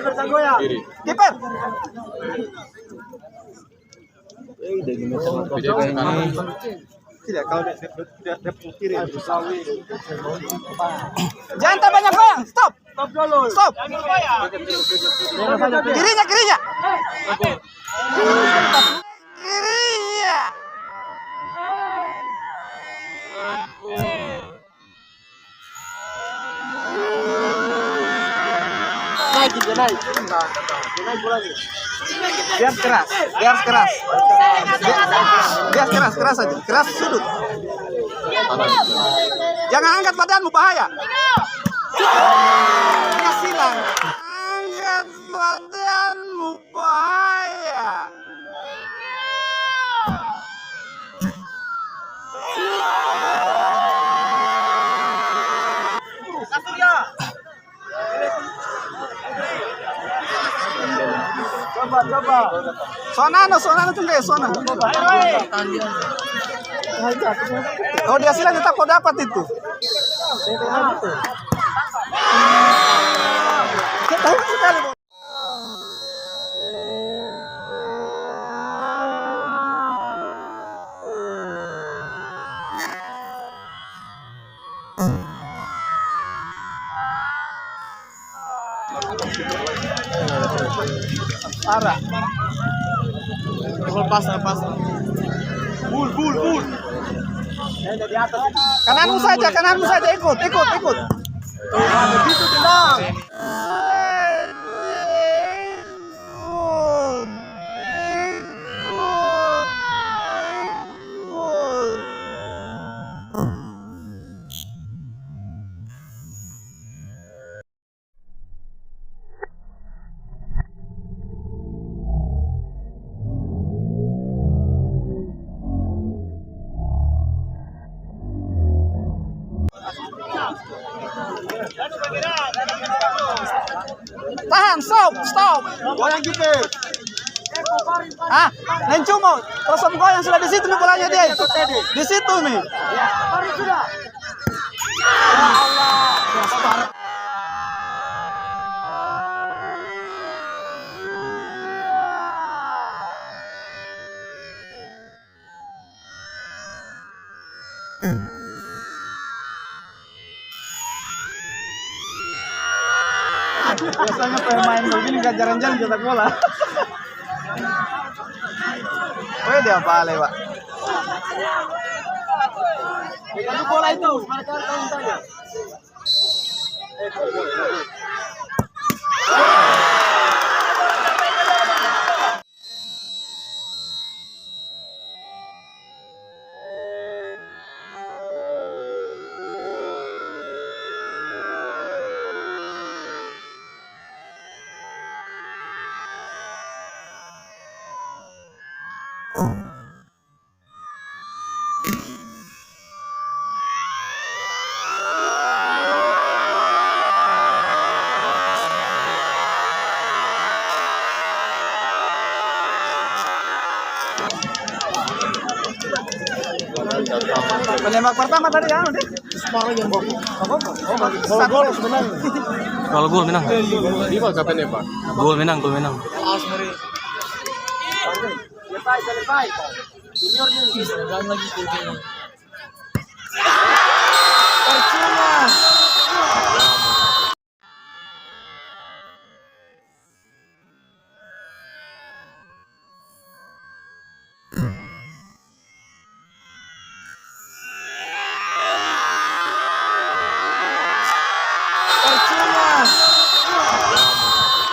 Kiper. Tidak, kalau dia kiri jangan tak banyak goyang. Stop dulu. Stop. Kirinya. Kirinya. Naik bolanya. Biar keras aja, keras sudut. Jangan angkat badanmu, bahaya. Dia silang. Angkat badanmu, bahaya. Kasih ya. Coba. Sonano tunggu, Sona. Oh, dia silang kita kau dapat itu. Tahu sekali. Parah. Pas. Bul. Kananmu saja ikut. Begitu tenang. Tahan, stop. Goyang gitu. Lain cuma terus goyang sudah di situ nih bolanya dia. Di situ nih. Ya Allah. Biasanya pemain begini gak jarang-jarang cetak bola. Weh dia balik, Pak. Itu bola itu, mereka tahu tanya. Penembak pertama tadi ya, nanti. Kalau gol menang. Gol menang. Selesai. Junior lagi.